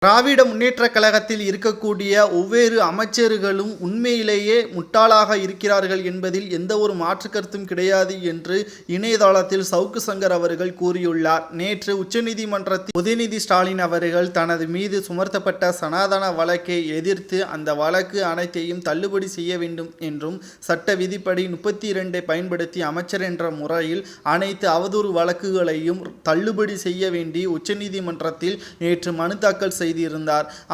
திராவிட முன்னேற்றக் கழகத்தில் இருக்கக்கூடிய ஒவ்வொரு அமைச்சர்களும் உண்மையிலேயே முட்டாளாக இருக்கிறார்கள் என்பதில் எந்த ஒரு மாற்று கருத்தும் கிடையாது என்று இணையதளத்தில் சவுக்கு சங்கர் அவர்கள் கூறியுள்ளார். நேற்று உச்சநீதிமன்றத்தில் உதயநிதி ஸ்டாலின் அவர்கள் தனது மீது சுமத்தப்பட்ட சனாதன வழக்கை எதிர்த்து அந்த வழக்கு அனைத்தையும் தள்ளுபடி செய்ய வேண்டும் என்றும் சட்ட விதிப்படி 32 பயன்படுத்தி அமைச்சர் என்ற முறையில் அனைத்து அவதூறு வழக்குகளையும் தள்ளுபடி செய்ய வேண்டி உச்சநீதிமன்றத்தில் நேற்று மனு தாக்கல் செய்திருந்தார்.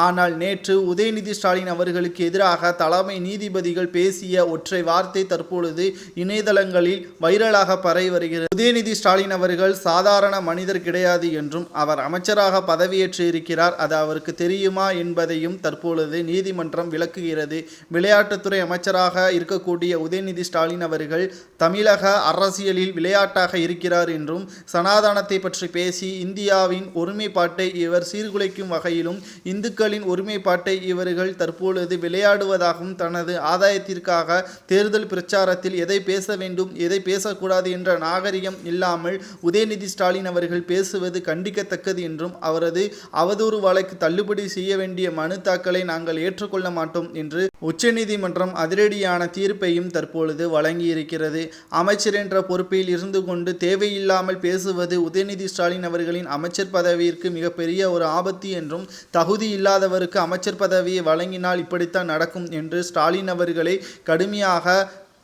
ஆனால் நேற்று உதயநிதி ஸ்டாலின் அவர்களுக்கு எதிராக தலைமை நீதிபதிகள் பேசிய ஒற்றை வார்த்தை தற்பொழுது இணையதளங்களில் வைரலாக பரவி வருகிறது. உதயநிதி ஸ்டாலின் அவர்கள் சாதாரண மனிதர் கிடையாது என்றும் அவர் அமைச்சராக பதவியேற்று இருக்கிறார், அது அவருக்கு தெரியுமா என்பதையும் தற்பொழுது நீதிமன்றம் விளக்குகிறது. விளையாட்டுத்துறை அமைச்சராக இருக்கக்கூடிய உதயநிதி ஸ்டாலின் அவர்கள் தமிழக அரசியலில் விளையாட்டாக இருக்கிறார் என்றும் சனாதனத்தை பற்றி பேசி இந்தியாவின் ஒருமைப்பாட்டை இவர் சீர்குலைக்கும் வகையில் இந்துக்களின் ஒருமைப்பாட்டை இவர்கள் தற்பொழுது விளையாடுவதாகவும் தனது ஆதாயத்திற்காக தேர்தல் பிரச்சாரத்தில் எதை பேச வேண்டும் எதை பேசக்கூடாது என்ற நாகரிகம் இல்லாமல் உதயநிதி ஸ்டாலின் அவர்கள் பேசுவது கண்டிக்கத்தக்கது என்றும் அவரது அவதூறு வழக்கு தள்ளுபடி செய்ய வேண்டிய மனு தாக்கலை நாங்கள் ஏற்றுக்கொள்ள மாட்டோம் என்று உச்சநீதிமன்றம் அதிரடியான தீர்ப்பையும் தற்பொழுது வழங்கியிருக்கிறது. அமைச்சர் என்ற பொறுப்பில் இருந்து கொண்டு தேவையில்லாமல் பேசுவது உதயநிதி ஸ்டாலின் அவர்களின் அமைச்சர் பதவியிற்கு மிகப்பெரிய ஒரு ஆபத்து என்றும் தகுதி இல்லாதவருக்கு அமைச்சர் பதவியை வழங்கினால் இப்படித்தான் நடக்கும் என்று ஸ்டாலின் அவர்களை கடுமையாக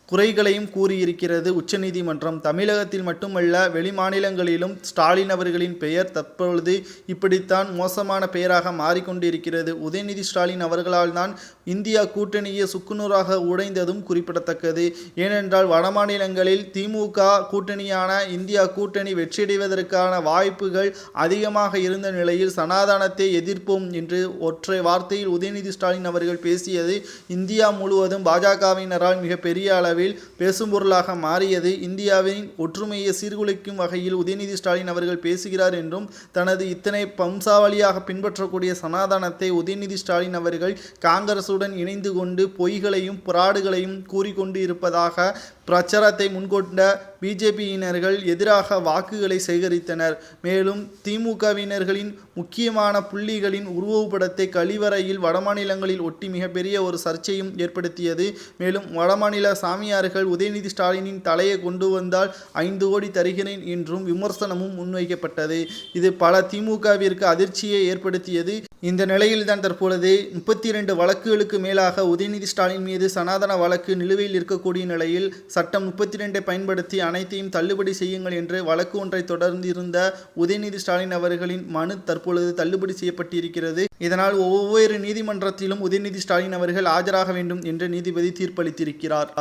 குறைகளையும் கூறியிருக்கிறது உச்சநீதிமன்றம். தமிழகத்தில் மட்டுமல்ல வெளிமாநிலங்களிலும் ஸ்டாலின் அவர்களின் பெயர் தற்பொழுது இப்படித்தான் மோசமான பெயராக மாறிக்கொண்டிருக்கிறது. உதயநிதி ஸ்டாலின் அவர்களால் தான் இந்தியா கூட்டணியை சுக்குநூறாக உடைந்ததும் குறிப்பிடத்தக்கது. ஏனென்றால் வடமாநிலங்களில் திமுக கூட்டணியான இந்தியா கூட்டணி வெற்றியடைவதற்கான வாய்ப்புகள் அதிகமாக இருந்த நிலையில் சனாதனத்தை எதிர்ப்போம் என்று ஒற்றை வார்த்தையில் உதயநிதி ஸ்டாலின் அவர்கள் பேசியது இந்தியா முழுவதும் பாஜகவினரால் மிகப்பெரிய அளவில் பேசும் பொருளாக மாறியது. இந்தியாவின் ஒற்றுமையை சீர்குலைக்கும் வகையில் உதயநிதி ஸ்டாலின் அவர்கள் பேசுகிறார் என்றும் தனது இத்தனை வம்சாவளியாக பின்பற்றக்கூடிய சனாதனத்தை உதயநிதி ஸ்டாலின் அவர்கள் காங்கிரசுடன் இணைந்து கொண்டு பொய்களையும் புராடுகளையும் கூறிக்கொண்டு இருப்பதாக பிரச்சாரத்தை முன்கொண்ட பிஜேபியினர்கள் எதிராக வாக்குகளை சேகரித்தனர். மேலும் திமுகவினர்களின் முக்கியமான புள்ளிகளின் உருவப்படத்தை கழிவறையில் வடமாநிலங்களில் ஒட்டி மிகப்பெரிய ஒரு சர்ச்சையும் ஏற்படுத்தியது. மேலும் வடமாநில சாமியார்கள் உதயநிதி ஸ்டாலினின் தலையை கொண்டு வந்தால் 5 கோடி தருகிறேன் என்றும் விமர்சனமும் முன்வைக்கப்பட்டது. இது பல திமுகவிற்கு அதிர்ச்சியை ஏற்படுத்தியது. இந்த நிலையில்தான் தற்பொழுது 32 வழக்குகளுக்கு மேலாக உதயநிதி ஸ்டாலின் மீது சனாதன வழக்கு நிலுவையில் இருக்கக்கூடிய நிலையில் சட்டம் 32 பயன்படுத்தி அனைத்தையும் தள்ளுபடி செய்யுங்கள் என்று வழக்கு ஒன்றை தொடர்ந்திருந்த உதயநிதி ஸ்டாலின் அவர்களின் மனு தற்பொழுது தள்ளுபடி செய்யப்பட்டிருக்கிறது. இதனால் ஒவ்வொரு நீதிமன்றத்திலும் உதயநிதி ஸ்டாலின் அவர்கள் ஆஜராக வேண்டும் என்று நீதிபதி தீர்ப்பளித்திருக்கிறார்.